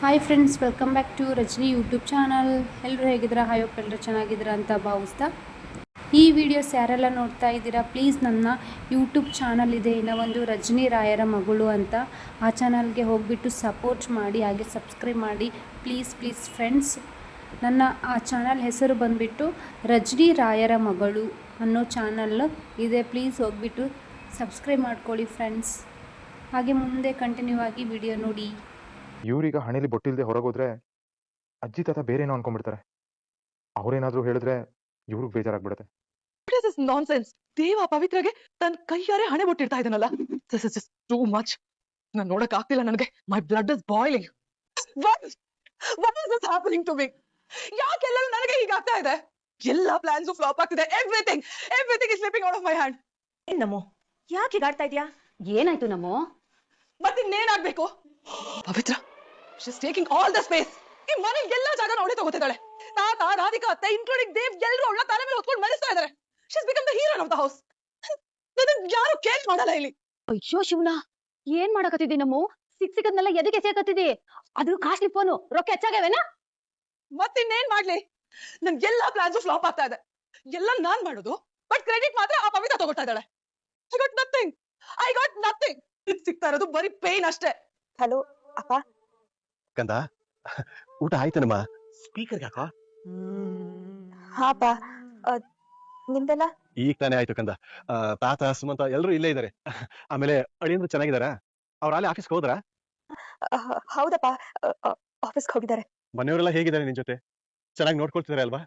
Hi friends, welcome back to Rajani YouTube channel. ಎಲ್ಲರೂ ಹೇಗಿದ್ದೀರಾ? Hope ಎಲ್ಲರೂ ಚೆನ್ನಾಗಿದ್ದೀರಾ ಅಂತ ಭಾವಿಸ್ತಾ ಈ ವಿಡಿಯೋಸ್ ಯಾರೆಲ್ಲ ನೋಡ್ತಾ ಇದ್ದೀರಾ, ಪ್ಲೀಸ್ ನನ್ನ ಯೂಟ್ಯೂಬ್ ಚಾನಲ್ ಇದೆ, ಇನ್ನೂ ಒಂದು ರಜನಿ ರಾಯರ ಮಗಳು ಅಂತ. ಆ ಚಾನಲ್ಗೆ ಹೋಗಿಬಿಟ್ಟು ಸಪೋರ್ಟ್ ಮಾಡಿ, ಹಾಗೆ ಸಬ್ಸ್ಕ್ರೈಬ್ ಮಾಡಿ ಪ್ಲೀಸ್ ಫ್ರೆಂಡ್ಸ್. ನನ್ನ ಆ ಚಾನಲ್ ಹೆಸರು ಬಂದುಬಿಟ್ಟು ರಜನಿ ರಾಯರ ಮಗಳು ಅನ್ನೋ ಚಾನಲ್ ಇದೆ. ಪ್ಲೀಸ್ ಹೋಗಿಬಿಟ್ಟು ಸಬ್ಸ್ಕ್ರೈಬ್ ಮಾಡ್ಕೊಳ್ಳಿ ಫ್ರೆಂಡ್ಸ್. ಹಾಗೆ ಮುಂದೆ ಕಂಟಿನ್ಯೂ ಆಗಿ ವಿಡಿಯೋ ನೋಡಿ. ಇವ್ರೀಗ ಹಣೆಯಲ್ಲಿ ಬೊಟ್ಟಿಲ್ದೆ ಹೊರಗೋದ್ರೆ ಅಜ್ಜಿ ತಾತ ಬೇರೇನೋ ಅನ್ಕೊಂಡ್ಬಿಡ್ತಾರೆ. ಅವ್ರೇನಾದ್ರೂ ಹೇಳಿದ್ರೆ ಇವ್ರಿಗೆ ಬೇಜಾರಾಗ್ಬಿಡುತ್ತೆ. ನಾನ್ಸೆನ್ಸ್. ದೇವ ಪವಿತ್ರಗೆ ತನ್ನ ಕೈಯಾರೆ ಹಣೆ ಬೊಟ್ಟಿರ್ತಾ ಇದನಲ್ಲ. This is just too much. ನಾನು ನೋಡಕ್ ಆಗ್ತಿಲ್ಲ ನನಗೆ. My blood is boiling. What is this happening to me? ಯಾಕೆಲ್ಲರೂ ನನಗೆ ಹೀಗಾಗ್ತಾ ಇದೆ? ಎಲ್ಲ ಪ್ಲಾನ್ಸ್ ಫ್ಲಾಪ್ ಆಗ್ತಿದೆ. Everything is slipping out of my hand. ಏನ್ ನಮ್ಮು, ಯಾಕೆ ಹೀಗಾಡ್ತಾ ಇದ್ಯಾ? ಏನಾಯ್ತು ನಮ್ಮು? ಮತ್ತಿನ್ನೇನಾಗ್ಬೇಕು? Pavitra she's taking all the space. ಈ ಮನೆ ಎಲ್ಲ ಜಾಗ ಅವಳೇ ತಗೋತಿದ್ದಾಳೆ. ತಾತ, ರಾಧಿಕಾ ಅತ್ತೆ, ಇನ್ಕ್ಲೂಡಿಂಗ್ ದೇವ್, ಎಲ್ಲರೂ ಅವಳ ತಲೆ ಮೇಲೆ ಹೊತ್ಕೊಂಡು ಮರಿಸ್ತಾ ಇದ್ದಾರೆ. She's become the hero of the house. ಯಾರು ಕೇರ್ ಮಾಡಲ್ಲ ಇಲ್ಲಿ. ಅಯ್ಯೋ ಶಿವನ, ಏನ್ ಮಾಡಕತ್ತಿದ್ದಿ ನಮ್ಮು? ಸಿಕ್ಕದನ್ನೆಲ್ಲ ಎದಕ್ಕೆ ಸೇರ್ಕತ್ತಿದ್ದಿ? ಅದು ಕಾಸ್ಟ್ಲಿ ಫೋನು, ರೊಕ್ಕ ಹೆಚ್ಚಾಗವೇನಾ? ಮತ್ತಿನ್ನೇನ್ ಮಾಡ್ಲಿ? ನನ್ ಎಲ್ಲಾ ಪ್ಲಾನ್ಸ್ ಫ್ಲಾಪ್ ಆಗ್ತಾ ಇದೆ. ಎಲ್ಲ ನಾನ್ ಮಾಡೋದು, ಬಟ್ ಕ್ರೆಡಿಟ್ ಮಾತ್ರ ಆ ಪವಿತ್ರ ತಗೋತಾ ಇದ್ದಾಳೆ. I got nothing. ಸಿಗ್ತಾ ಇರೋದು ಬರೀ ಪೇನ್ ಅಷ್ಟೇ. ಹಲೋ ಅಪ್ಪ. ಕಂದ, ಊಟ ಆಯ್ತನಮ್ಮ? ಸ್ಪೀಕರ್ ಹಾಕ. ಹಾಪ, ನಿಮ್ದೆಲ್ಲ ಈಗ ತಾನೇ ಆಯ್ತು ಕಂದ. ತಾತ, ಸುಮಂತ ಎಲ್ಲರೂ ಇಲ್ಲೇ ಇದ್ದಾರೆ. ಆಮೇಲೆ ಅಳಿಯಂದ್ರು ಚೆನ್ನಾಗಿದಾರ? ಅವ್ರ ಅಲ್ಲಿ ಆಫೀಸ್ಗೆ ಹೋದ್ರ? ಹೌದಪ್ಪ, ಆಫೀಸ್ಗೆ ಹೋಗಿದ್ದಾರೆ. ಮನೆಯವರೆಲ್ಲ ಹೇಗಿದ್ದಾರೆ ನಿನ್ ಜೊತೆ? ಚೆನ್ನಾಗಿ ನೋಡ್ಕೊಳ್ತಿದಾರೆ ಅಲ್ವಾ?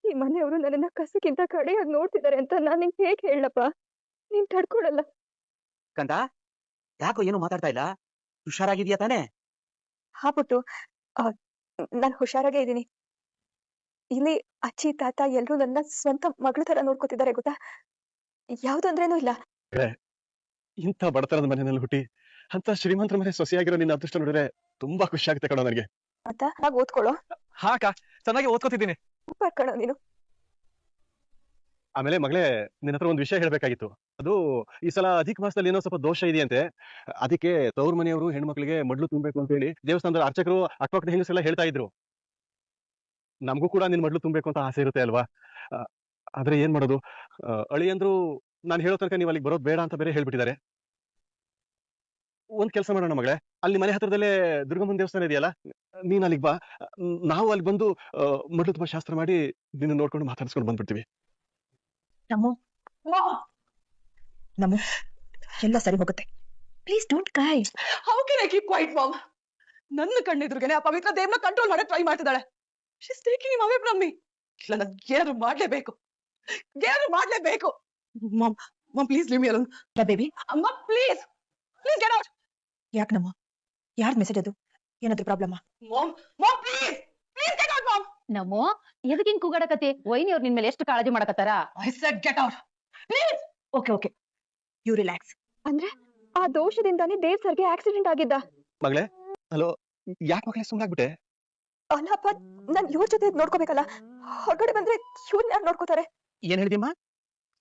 ಈ ಮನೆಯವರು ನನ್ನನ್ನ ಕಸಕ್ಕಿಂತ ಕಡೆಯಾಗಿ ನೋಡ್ತಿದ್ದಾರೆ ಅಂತ ನಾನು ನಿಂಗೆ ಹೇಗೆ ಹೇಳಪ್ಪ? ನೀನ್ ತಡ್ಕೊಳಲ್ಲ. ಕಂದ, ಯಾಕೋ ಏನು ಮಾತಾಡ್ತಾ ಇಲ್ಲ? ಹುಷಾರಾಗಿದ್ಯಾ ತಾನೇ? ಹಾ ಪುಟ್ಟು, ನಾನು ಹುಷಾರಾಗೇ ಇದ್ದೀನಿ. ಇಲ್ಲಿ ಅಜ್ಜಿ ತಾತ ಎಲ್ರು ನನ್ನ ಸ್ವಂತ ಮಗಳ ತರ ನೋಡ್ಕೊತಿದ್ದಾರೆ ಗೊತ್ತಾ. ಯಾವ್ದೊಂದ್ರೇನೂ ಇಲ್ಲ. ಇಂಥ ಬಡತನದ ಮನೆಯಲ್ಲಿ ಹುಟ್ಟಿ ಅಂತ ಶ್ರೀಮಂತರ ಮನೆ ಸೊಸೆಯಾಗಿರೋ ನಿನ್ನ ಅದೃಷ್ಟ ನೋಡಿದ್ರೆ ತುಂಬಾ ಖುಷಿ ಆಗುತ್ತೆ ಕಣೋ ನನಗೆ. ಅಂತ ನಾವ್ ಓದ್ಕೊಳ್ಳೋ. ಹಾಕ, ಚೆನ್ನಾಗಿ ಓದ್ಕೋತಿದ್ದೀನಿ. ಸೂಪರ್ ಕಣೋ ನೀನು. ಆಮೇಲೆ ಮಗಳೇ, ನಿನ್ನ ಹತ್ರ ಒಂದು ವಿಷಯ ಹೇಳ್ಬೇಕಾಗಿತ್ತು. ಅದು ಈ ಸಲ ಅಧಿಕ ಮಾಸದಲ್ಲಿ ಏನೋ ಸ್ವಲ್ಪ ದೋಷ ಇದೆಯಂತೆ. ಅದಕ್ಕೆ ತವ್ರ ಮನೆಯವರು ಹೆಣ್ಮಕ್ಳಿಗೆ ಮಡ್ಲು ತುಂಬಬೇಕು ಅಂತ ಹೇಳಿ ದೇವಸ್ಥಾನದ ಅರ್ಚಕರು ಅಕ್ಕಪಕ್ಕದ ಹೆಂಗಸರೆಲ್ಲ ಹೇಳ್ತಾ ಇದ್ರು. ನಮಗೂ ಕೂಡ ನಿನ್ ಮಡ್ಲು ತುಂಬಬೇಕು ಅಂತ ಆಸೆ ಇರುತ್ತೆ ಅಲ್ವಾ? ಆದ್ರೆ ಏನ್ ಮಾಡೋದು, ಅಳಿಯಂದ್ರು ನಾನು ಹೇಳೋ ತನಕ ನೀವು ಅಲ್ಲಿಗೆ ಬರೋದು ಬೇಡ ಅಂತ ಬೇರೆ ಹೇಳ್ಬಿಟ್ಟಿದ್ದಾರೆ. ಒಂದ್ ಕೆಲಸ ಮಾಡೋಣ ಮಗಳೇ, ಅಲ್ಲಿ ಮನೆ ಹತ್ರದಲ್ಲೇ ದುರ್ಗಮ್ಮನ ದೇವಸ್ಥಾನ ಇದೆಯಲ್ಲ, ನೀನ್ ಅಲ್ಲಿಗೆ ಬಾ. ನಾವು ಅಲ್ಲಿ ಬಂದು ಮಡ್ಲು ತುಂಬಾ ಶಾಸ್ತ್ರ ಮಾಡಿ ನಿನ್ನ ನೋಡ್ಕೊಂಡು ಮಾತಾಡ್ಸ್ಕೊಂಡು ಬಂದ್ಬಿಡ್ತೀವಿ. ನಮ್ಮು, ನಮ್ಮು, ಎಲ್ಲ ಸರಿ ಹೋಗುತ್ತೆ. Please don't cry. How can I keep quiet mom? ನನ್ನ ಕಣ್ಣೆದುರುಗೇನೆ ಆ ಪವಿತ್ರ ದೇವ್ನ ಕಂಟ್ರೋಲ್ ಮಾಡಕ್ ಟ್ರೈ ಮಾಡ್ತಿದ್ದಾಳೆ. She's taking him away from me. ಇಲ್ಲ, ನಾನು ಏನಾದ್ರು ಮಾಡ್ಲೇಬೇಕು. Mom, please leave me alone. Baby, ಅಮ್ಮ, ಪ್ಲೀಸ್ ಗೆಟ್ ಔಟ್. ಯಾಕೆ ನಮ್ಮ? ಯಾರ್ದು ಮೆಸೇಜ್ ಅದು? ಏನಾದ್ರು problem? Mom, please get out mom. Nammu, ಎದಕ್ಕಿಂಗ್ ಕೂಗಾಡಕತ್ತಿ? ವೈನಿ ಅವ್ರು ನಿನ್ ಮೇಲೆ ಎಷ್ಟು ಕಾಳಜಿ ಮಾಡಕತ್ತಾರ? I said get out please. Okay, you relax. ಅಂದ್ರೆ ಆ ದೋಷದಿಂದಾನೇ ದೇವ್ ಸರ್ಗೆ ಆಕ್ಸಿಡೆಂಟ್ ಆಗಿದ್ದ? ಮಗಳೇ, ಹಲೋ, ಯಾಕೆ ಮಗಳೇ ಸುಮ್ಮನಾಗ್ಬಿಟ್ಟೆ? ಅಲ್ಲಪ್ಪ, ನಾನ್ ಇವ್ರ ಜೊತೆ ನೋಡ್ಕೋಬೇಕಲ್ಲ. ಹೊರಗಡೆ ಬಂದ್ರೆ ಇವ್ರನ್ನ ಯಾರು ನೋಡ್ಕೋತಾರೆ? ಏನ್ ಹೇಳಿದಿಮ್ಮ?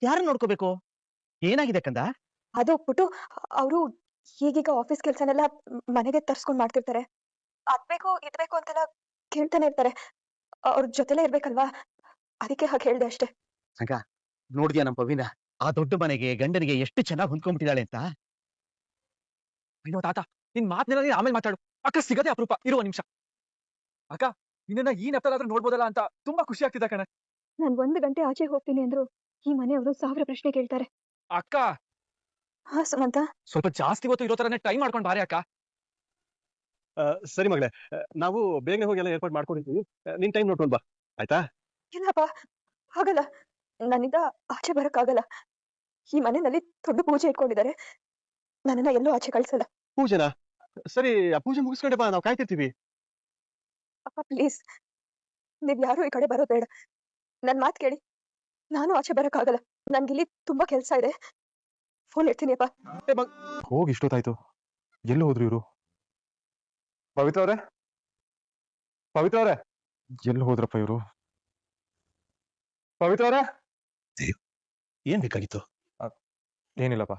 ಯಾರನ್ನ ನೋಡ್ಕೋಬೇಕು? ಏನಾಗಿದೆ ಕಂದ? ಅದು ಬಿಟ್ಟು ಅವರು ಈಗೀಗ ಆಫೀಸ್ ಕೆಲ್ಸನೆಲ್ಲ ಮನೆಗೆ ತರ್ಸ್ಕೊಂಡ್ ಮಾಡ್ತಿರ್ತಾರೆ. ಅದ್ಬೇಕು ಇದ್ಬೇಕು ಅಂತೆಲ್ಲ ಕೇಳ್ತಾನೆ ಇರ್ತಾರೆ. ಅವ್ರ ಜೊತೆಲೇ ಇರ್ಬೇಕಲ್ವಾ, ಅದಕ್ಕೆ ಹಾಗೆ ಹೇಳ್ದೆ ಅಷ್ಟೇ. ಸಂಗ, ನೋಡ್ದ್ಯಾ ನಮ್ ಪವಿನ ಆ ದೊಡ್ಡ ಮನೆಗೆ ಗಂಡನಿಗೆ ಎಷ್ಟು ಚೆನ್ನಾಗಿ ಹೊಂದ್ಕೊಂಡ್ಬಿಟ್ಟಿದ್ದಾಳೆ ಅಂತ? ಅಯ್ಯೋ ತಾತ, ನಿನ್ ಮಾತನೆಲ್ಲ ಆಮೇಲೆ ಮಾತಾಡು. ಅಕ್ಕ ಸಿಗದೆ ಅಪರೂಪ. ಇರುವ ನಿಮಿಷ. ಅಕ್ಕ, ನಿನ್ನ ಈ ನೆಪದಲ್ಲಾದ್ರೂ ನೋಡ್ಬೋದಲ್ಲ ಅಂತ ತುಂಬಾ ಖುಷಿ ಆಗ್ತಿದೆ ಕಣೆ. ನಾನ್ 1 ಗಂಟೆ ಆಚೆ ಹೋಗ್ತೀನಿ ಅಂದ್ರು ಈ ಮನೆಯವರು 1000 ಪ್ರಶ್ನೆ ಕೇಳ್ತಾರೆ. ಅಕ್ಕ, ಹಾ ಸುಮಂತ, ಸ್ವಲ್ಪ ಜಾಸ್ತಿ ಹೊತ್ತು ಇರೋ ತರನೇ ಟೈಮ್ ಮಾಡ್ಕೊಂಡು ಬಾರಿ ಅಕ್ಕ. ಸರಿ ಮಗಳೇ, ನಾವು ಬೇಗನೆ ಹೋಗಿ ಎಲ್ಲ ಏರ್ಪಾಡು ಮಾಡ್ಕೊಂಡಿರ್ತೀವಿ. ನಿನ್ ಟೈಮ್ ನೋಡ್ಕೊಂಡು ಬಾ, ಆಯ್ತಾ? ಇಲ್ಲಪ್ಪ, ಆಗಲ್ಲ. ನನ್ನಿಂದ ಆಚೆ ಬರಕ್ಕಾಗಲ್ಲ. ಈ ಮನೆಯಲ್ಲಿ ದೊಡ್ಡ ಪೂಜೆ ಇಟ್ಕೊಂಡಿದ್ದಾರೆ. ನನ್ನನ್ನ ಎಲ್ಲೂ ಆಚೆ ಕಳ್ಸಲ್ಲ. ಪೂಜೆನಾ? ಸರಿ, ಆ ಪೂಜೆ ಮುಗಿಸ್ಕೊಂಡೆ ಬಾ, ನಾವು ಕಾಯ್ತಿರ್ತೀವಿ. ಅಪ್ಪ ಪ್ಲೀಸ್, ನೀವ್ ಯಾರು ಈ ಕಡೆ ಬರೋದ್ ಬೇಡ. ನನ್ ಮಾತ್ ಕೇಳಿ. ನಾನು ಆಚೆ ಬರಕ್ಕಾಗಲ್ಲ. ನನ್ಗಿಲ್ಲಿ ತುಂಬಾ ಕೆಲ್ಸ ಇದೆ. ಫೋನ್ ಇಡ್ತೀನಿ ಅಪ್ಪ. ಹೋಗಿ ಇಷ್ಟೊತ್ತಾಯ್ತು, ಎಲ್ಲೋ ಹೋದ್ರು ಇವರು? ಪವಿತ್ರ ಅವ್ರೆ, ಎಲ್ಲಿ ಹೋದ್ರಪ್ಪ ಇವರು? ಪವಿತ್ರ ಅವ್ರೆ, ಏನ್ ಬೇಕಾಗಿತ್ತು? ಏನಿಲ್ಲಪ್ಪ.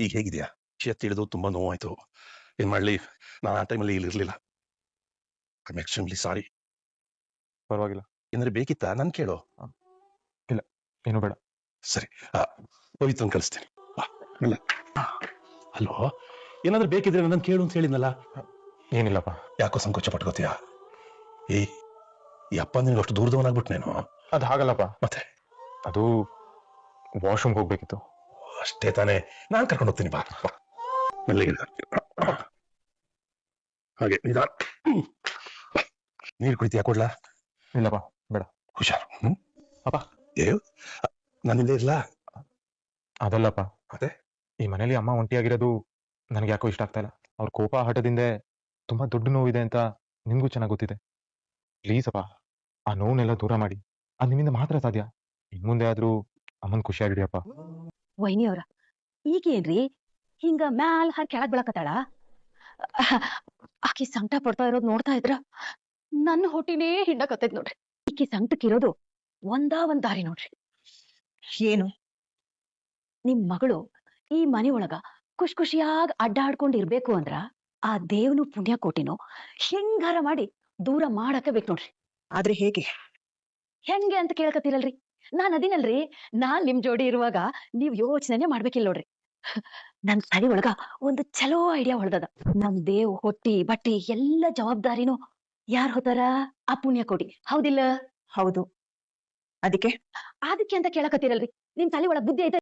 ಈಗ ಹೇಗಿದ್ಯಾ? ವಿಷಯ ತಿಳಿದು ತುಂಬಾ ನೋವಾಯ್ತು. ಏನ್ ಮಾಡ್ಲಿ, ನಾನು ಆ ಟೈಮಲ್ಲಿ ಇಲ್ಲಿ ಇರ್ಲಿಲ್ಲ. I am extremely sorry. ಪರವಾಗಿಲ್ಲ. ಏನಾದ್ರು ಬೇಕಿತ್ತಾ? ನನ್ ಕೇಳು. ಏನು ಬೇಡ. ಸರಿ, ಪವಿತ್ರನ್ ಕಳಿಸ್ತೇನೆ. ಅಲ್ಲ ಅಲ್ವೋ, ಏನಾದ್ರು ಬೇಕಿದ್ರೆ ನನ್ನ ಕೇಳು ಅಂತ ಹೇಳಿದ್ನಲ್ಲ. ಏನಿಲ್ಲಪ್ಪ. ಯಾಕೋ ಸಂಕೋಚ ಪಟ್ಕೋತೀಯಾ? ಈ ಅಪ್ಪ ನಿನ್ಗೆ ಅಷ್ಟು ದೂರದವನಾಗ್ಬಿಟ್ನೇನು? ಅದು ಹಾಗಲ್ಲಪ್ಪ. ಮತ್ತೆ ಅದು ವಾಶ್ರೂಮ್ಗೆ ಹೋಗ್ಬೇಕಿತ್ತು. ಅಷ್ಟೇ ತಾನೇ, ನಾನ್ ಕರ್ಕೊಂಡು ಹೋಗ್ತೀನಿ. ಬಾ ಮೆಲ್ಲಿಗೆ ಹಾಗೆ ನಿಧಾನ. ನೀರು ಕುಡಿತೀಯಾ? ಕೊಡ್ಲಾ? ಇಲ್ಲಪ್ಪ ಬೇಡ. ಹುಷಾರು. ಅಪ್ಪ ನಾನಿಲ್ಲೇ ಇರ್ಲಾ? ಅದಲ್ಲಪ್ಪ, ಮತ್ತೆ ಈ ಮನೇಲಿ ಅಮ್ಮ ಒಂಟಿಯಾಗಿರೋದು ನನಗೆ ಯಾಕೋ ಇಷ್ಟ ಆಗ್ತಾ ಇಲ್ಲ. ಅವ್ರ ಕೋಪ ಹಠದಿಂದ ತುಂಬಾ ದೊಡ್ಡ ನೋವಿದೆ ಅಂತ ನಿಮ್ಗೂ ಚೆನ್ನಾಗಿ ಗೊತ್ತಿದೆ. ಪ್ಲೀಸ್ ಅಪ್ಪ, ಆ ನೋವನ್ನೆಲ್ಲ ದೂರ ಮಾಡಿ. ಅದು ನಿಮ್ಮಿಂದ ಮಾತ್ರ ಸಾಧ್ಯ. ಇನ್ ಮುಂದೆ ಆದ್ರೂ ಅಮ್ಮನ್ ಖುಷಿಯಾಗಿಡಿಯಪ್ಪ. ವೈನಿ ಅವ್ರ ಈಗೇನ್ರಿ ಹಿಂಗ ಮ್ಯಾಲ್ ಹಾಕಿ ಕೆಳಗ್ ಬೀಳಕತ್ತಾಳ? ಆಕಿ ಸಂಕಟ ಪಡ್ತಾ ಇರೋದ್ ನೋಡ್ತಾ ಇದ್ರ ನನ್ನ ಹೊಟ್ಟಿನೇ ಹಿಂಡಕತ್ತೈತ್ ನೋಡ್ರಿ. ಈಕಿ ಸಂಕಟಕ್ಕಿರೋದು ಒಂದ್ ದಾರಿ ನೋಡ್ರಿ. ಏನು? ನಿಮ್ ಮಗಳು ಈ ಮನೆ ಒಳಗ ಖುಷಿಯಾಗಿ ಅಡ್ಡಾಡ್ಕೊಂಡ್ ಇರ್ಬೇಕು ಅಂದ್ರ ಆ ದೇವ್ನು ಪುಣ್ಯ ಕೋಟಿನೋ ಹೆಂಗಾರ ಮಾಡಿ ದೂರ ಮಾಡಕ ಬೇಕು ನೋಡ್ರಿ. ಆದ್ರೆ ಹೇಗೆ? ಹೆಂಗೆ ಅಂತ ಕೇಳಕತ್ತಿರಲ್ರಿ? ನಾನ್ ಅದಿನಲ್ರಿ, ನಾನ್ ನಿಮ್ ಜೋಡಿ ಇರುವಾಗ ನೀವ್ ಯೋಚನೆ ಮಾಡ್ಬೇಕಿಲ್ಲ ನೋಡ್ರಿ. ನನ್ ತಲೆ ಒಳಗ ಒಂದು ಚಲೋ ಐಡಿಯಾ ಹೊಳ್ದದ. ನಮ್ ದೇವ್ ಹೊಟ್ಟಿ ಬಟ್ಟಿ ಎಲ್ಲ ಜವಾಬ್ದಾರಿನೂ ಯಾರ್ ಹೋತಾರ? ಆ ಪುಣ್ಯ ಕೋಟಿ. ಹೌದಿಲ್ಲ? ಹೌದು. ಅದಕ್ಕೆ ಅಂತ ಕೇಳಕತ್ತಿರಲ್ರಿ? ನಿಮ್ ತಲೆ ಒಳಗ್ ಬುದ್ಧಿ ಐತೆ?